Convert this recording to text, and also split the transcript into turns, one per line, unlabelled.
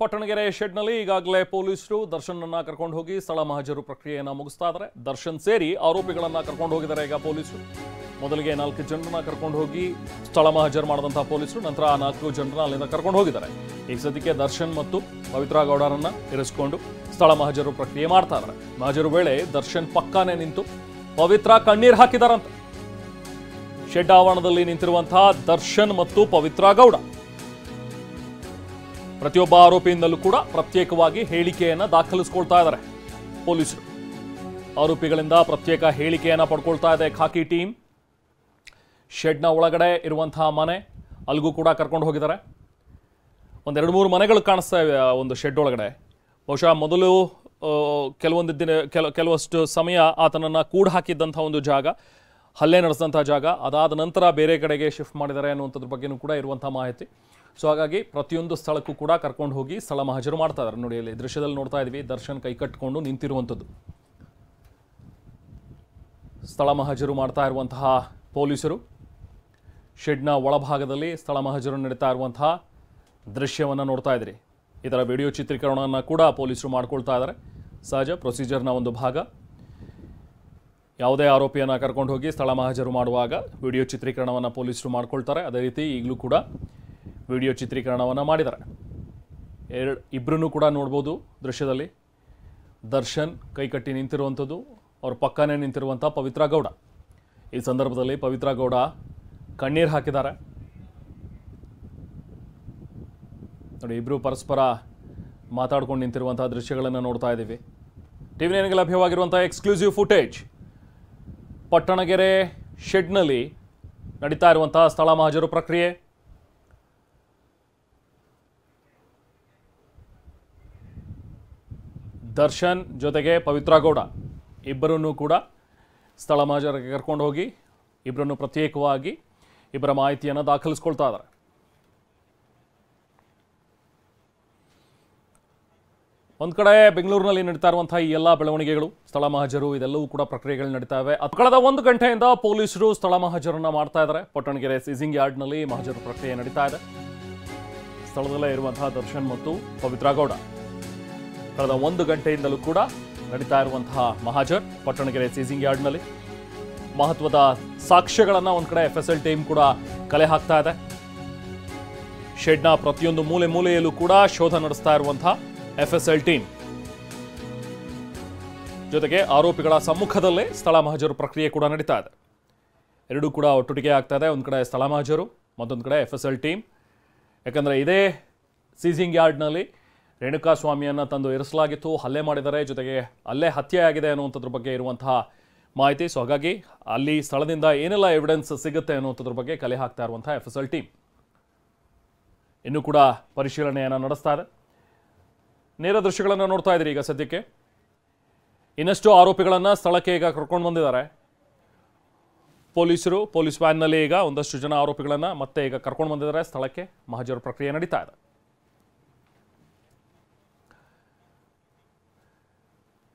ಪಟ್ಟಣಗೆರೆ ಶೆಡ್ನಲ್ಲಿ ಈಗಾಗಲೇ ಪೊಲೀಸರು ದರ್ಶನನ್ನ ಕರ್ಕೊಂಡು ಹೋಗಿ ಸ್ಥಳ ಮಹಜರು ಪ್ರಕ್ರಿಯೆಯನ್ನು ಮುಗಿಸ್ತಾ ಇದ್ದಾರೆ. ದರ್ಶನ್ ಸೇರಿ ಆರೋಪಿಗಳನ್ನ ಕರ್ಕೊಂಡು ಹೋಗಿದ್ದಾರೆ ಈಗ ಪೊಲೀಸರು. ಮೊದಲಿಗೆ 4 ಜನರನ್ನ ಕರ್ಕೊಂಡು ಹೋಗಿ ಸ್ಥಳ ಮಹಜರು ಮಾಡಿದಂತಹ ಪೊಲೀಸರು ನಂತರ 4 ಜನರನ್ನ ಅಲ್ಲಿಂದ ಕರ್ಕೊಂಡು ಹೋಗಿದ್ದಾರೆ. ಈಗ ಸದ್ಯಕ್ಕೆ ದರ್ಶನ್ ಮತ್ತು ಪವಿತ್ರ ಗೌಡರನ್ನ ಇರಿಸಿಕೊಂಡು ಸ್ಥಳ ಮಹಜರು ಪ್ರಕ್ರಿಯೆ ಮಾಡ್ತಾ ಇದ್ದಾರೆ. ಮಹಜರು ವೇಳೆ ದರ್ಶನ್ ಪಕ್ಕಾನೇ ನಿಂತು ಪವಿತ್ರ ಕಣ್ಣೀರು ಹಾಕಿದಾರಂತೆ. ಶೆಡ್ ಆವರಣದಲ್ಲಿ ನಿಂತಿರುವಂತಹ ದರ್ಶನ್ ಮತ್ತು ಪವಿತ್ರ ಗೌಡ ಪ್ರತಿಯೊಬ್ಬ ಆರೋಪಿಯಿಂದಲೂ ಕೂಡ ಪ್ರತ್ಯೇಕವಾಗಿ ಹೇಳಿಕೆಯನ್ನು ದಾಖಲಿಸಿಕೊಳ್ತಾ ಇದ್ದಾರೆ ಪೊಲೀಸರು. ಆರೋಪಿಗಳಿಂದ ಪ್ರತ್ಯೇಕ ಹೇಳಿಕೆಯನ್ನು ಪಡ್ಕೊಳ್ತಾ ಇದೆ ಖಾಕಿ ಟೀಮ್. ಶೆಡ್ನ ಒಳಗಡೆ ಇರುವಂತಹ ಮನೆ ಅಲ್ಲಿಗೂ ಕೂಡ ಕರ್ಕೊಂಡು ಹೋಗಿದ್ದಾರೆ. 1-2-3 ಮನೆಗಳು ಕಾಣಿಸ್ತಾ ಇವೆ ಒಂದು ಶೆಡ್ ಒಳಗಡೆ. ಬಹುಶಃ ಮೊದಲು ಕೆಲವಷ್ಟು ಸಮಯ ಆತನನ್ನು ಕೂಡ ಹಾಕಿದ್ದಂಥ ಒಂದು ಜಾಗ, ಹಲ್ಲೆ ನಡೆಸಿದಂಥ ಜಾಗ, ಅದಾದ ನಂತರ ಬೇರೆ ಕಡೆಗೆ ಶಿಫ್ಟ್ ಮಾಡಿದ್ದಾರೆ ಅನ್ನುವಂಥದ್ರ ಬಗ್ಗೆನೂ ಕೂಡ ಇರುವಂಥ ಮಾಹಿತಿ. ಸೊ ಹಾಗಾಗಿ ಪ್ರತಿಯೊಂದು ಸ್ಥಳಕ್ಕೂ ಕೂಡ ಕರ್ಕೊಂಡು ಹೋಗಿ ಸ್ಥಳ ಮಹಜರು ಮಾಡ್ತಾ ಇದ್ದಾರೆ. ನೋಡಿ, ಇಲ್ಲಿ ದೃಶ್ಯದಲ್ಲಿ ನೋಡ್ತಾ ಇದ್ವಿ ದರ್ಶನ್ ಕೈ ಕಟ್ಟಿಕೊಂಡು ನಿಂತಿರುವಂಥದ್ದು. ಸ್ಥಳ ಮಹಜರು ಮಾಡ್ತಾ ಇರುವಂತಹ ಪೊಲೀಸರು ಶೆಡ್ನ ಒಳಭಾಗದಲ್ಲಿ ಸ್ಥಳ ಮಹಜರು ನಡೀತಾ ಇರುವಂತಹ ದೃಶ್ಯವನ್ನು ನೋಡ್ತಾ ಇದ್ರಿ. ಇದರ ವಿಡಿಯೋ ಚಿತ್ರೀಕರಣವನ್ನು ಕೂಡ ಪೊಲೀಸರು ಮಾಡ್ಕೊಳ್ತಾ ಇದ್ದಾರೆ. ಸಹಜ ಪ್ರೊಸೀಜರ್ನ ಒಂದು ಭಾಗ. ಯಾವುದೇ ಆರೋಪಿಯನ್ನು ಕರ್ಕೊಂಡು ಹೋಗಿ ಸ್ಥಳ ಮಹಜರು ಮಾಡುವಾಗ ವಿಡಿಯೋ ಚಿತ್ರೀಕರಣವನ್ನು ಪೊಲೀಸರು ಮಾಡ್ಕೊಳ್ತಾರೆ. ಅದೇ ರೀತಿ ಈಗಲೂ ಕೂಡ ವಿಡಿಯೋ ಚಿತ್ರೀಕರಣವನ್ನು ಮಾಡಿದ್ದಾರೆ. ಇಬ್ಬರನ್ನೂ ಕೂಡ ನೋಡ್ಬೋದು ದೃಶ್ಯದಲ್ಲಿ. ದರ್ಶನ್ ಕೈಕಟ್ಟಿ ನಿಂತಿರುವಂಥದ್ದು, ಅವ್ರ ಪಕ್ಕನೇ ನಿಂತಿರುವಂಥ ಪವಿತ್ರ ಗೌಡ. ಈ ಸಂದರ್ಭದಲ್ಲಿ ಪವಿತ್ರ ಗೌಡ ಕಣ್ಣೀರು ಹಾಕಿದ್ದಾರೆ. ನೋಡಿ, ಇಬ್ಬರು ಪರಸ್ಪರ ಮಾತಾಡ್ಕೊಂಡು ನಿಂತಿರುವಂಥ ದೃಶ್ಯಗಳನ್ನು ನೋಡ್ತಾ ಇದ್ದೀವಿ. ಟಿವಿ ನೈನ್ಗೆ ಲಭ್ಯವಾಗಿರುವಂಥ ಎಕ್ಸ್ಕ್ಲೂಸಿವ್ ಫುಟೇಜ್. ಪಟ್ಟಣಗೆರೆ ಶೆಡ್ನಲ್ಲಿ ನಡೀತಾ ಇರುವಂಥ ಸ್ಥಳ ಮಹಜರು ಪ್ರಕ್ರಿಯೆ. ದರ್ಶನ್ ಜೊತೆಗೆ ಪವಿತ್ರ ಗೌಡ ಇಬ್ಬರನ್ನು ಕೂಡ ಸ್ಥಳ ಮಹಜರಿಗೆ ಕರ್ಕೊಂಡು ಹೋಗಿ ಇಬ್ಬರನ್ನು ಪ್ರತ್ಯೇಕವಾಗಿ ಇಬ್ಬರ ಮಾಹಿತಿಯನ್ನು ದಾಖಲಿಸ್ಕೊಳ್ತಾ ಇದ್ದಾರೆ. ಒಂದು ಕಡೆ ಬೆಂಗಳೂರಿನಲ್ಲಿ ನಡೀತಾ ಇರುವಂತಹ ಈ ಎಲ್ಲ ಬೆಳವಣಿಗೆಗಳು, ಸ್ಥಳ ಮಹಜರು, ಇದೆಲ್ಲವೂ ಕೂಡ ಪ್ರಕ್ರಿಯೆಗಳು ನಡೀತಾ ಇವೆ. ಕಳೆದ 1 ಗಂಟೆಯಿಂದ ಪೊಲೀಸರು ಸ್ಥಳ ಮಹಜರನ್ನ ಮಾಡ್ತಾ ಇದ್ದಾರೆ. ಪಟ್ಟಣಗೆರೆ ಸೀಸಿಂಗ್ ಯಾರ್ಡ್ನಲ್ಲಿ ಮಹಜರು ಪ್ರಕ್ರಿಯೆ ನಡೀತಾ ಇದೆ. ಸ್ಥಳದಲ್ಲೇ ಇರುವಂತಹ ದರ್ಶನ್ ಮತ್ತು ಪವಿತ್ರ ಗೌಡ ಕಳೆದ 1 ಗಂಟೆಯಿಂದಲೂ ಕೂಡ ನಡೀತಾ ಇರುವಂತಹ ಮಹಜರ್ ಪಟ್ಟಣಗೆರೆ ಸೀಸಿಂಗ್ ಯಾರ್ಡ್ನಲ್ಲಿ. ಮಹತ್ವದ ಸಾಕ್ಷ್ಯಗಳನ್ನು ಒಂದು ಕಡೆ FSL ಟೀಮ್ ಕೂಡ ಕಲೆ ಹಾಕ್ತಾ ಇದೆ. ಶೆಡ್ನ ಪ್ರತಿಯೊಂದು ಮೂಲೆಯಲ್ಲೂ ಕೂಡ ಶೋಧ ನಡೆಸ್ತಾ ಇರುವಂತಹ FSL ಟೀಮ್ ಜೊತೆಗೆ ಆರೋಪಿಗಳ ಸಮ್ಮುಖದಲ್ಲೇ ಸ್ಥಳ ಮಹಜರು ಪ್ರಕ್ರಿಯೆ ಕೂಡ ನಡೀತಾ ಇದೆ. ಎರಡೂ ಕೂಡ ಒಟ್ಟೊಟ್ಟಿಗೆ ಆಗ್ತಾ ಇದೆ. ಒಂದು ಕಡೆ ಸ್ಥಳ ಮಹಜರು, ಮತ್ತೊಂದು ಕಡೆ FSL ಟೀಮ್. ಯಾಕಂದರೆ ಇದೇ ಸೀಸಿಂಗ್ ಯಾರ್ಡ್ನಲ್ಲಿ ರೇಣುಕಾಸ್ವಾಮಿಯನ್ನು ತಂದು ಇರಿಸಲಾಗಿತ್ತು, ಹಲ್ಲೆ ಮಾಡಿದ್ದಾರೆ, ಜೊತೆಗೆ ಅಲ್ಲೇ ಹತ್ಯೆಯಾಗಿದೆ ಅನ್ನುವಂಥದ್ರ ಬಗ್ಗೆ ಇರುವಂತಹ ಮಾಹಿತಿ. ಸೊ ಹಾಗಾಗಿ ಅಲ್ಲಿ ಸ್ಥಳದಿಂದ ಏನೆಲ್ಲ ಎವಿಡೆನ್ಸ್ ಸಿಗುತ್ತೆ ಅನ್ನುವಂಥದ್ರ ಬಗ್ಗೆ ಕಲೆ ಹಾಕ್ತಾ ಇರುವಂತಹ FSL ಟೀಮ್ ಇನ್ನೂ ಕೂಡ ಪರಿಶೀಲನೆಯನ್ನು ನಡೆಸ್ತಾ ಇದೆ. ನೇರ ದೃಶ್ಯಗಳನ್ನು ನೋಡ್ತಾ ಇದ್ದೀರಿ ಈಗ ಸದ್ಯಕ್ಕೆ. ಇನ್ನಷ್ಟು ಆರೋಪಿಗಳನ್ನು ಸ್ಥಳಕ್ಕೆ ಈಗ ಕರ್ಕೊಂಡು ಬಂದಿದ್ದಾರೆ ಪೊಲೀಸರು. ಪೊಲೀಸ್ ವ್ಯಾನ್ನಲ್ಲಿ ಈಗ ಒಂದಷ್ಟು ಜನ ಆರೋಪಿಗಳನ್ನು ಮತ್ತೆ ಈಗ ಕರ್ಕೊಂಡು ಬಂದಿದ್ದಾರೆ ಸ್ಥಳಕ್ಕೆ. ಮಹಜರು ಪ್ರಕ್ರಿಯೆ ನಡೀತಾ ಇದೆ.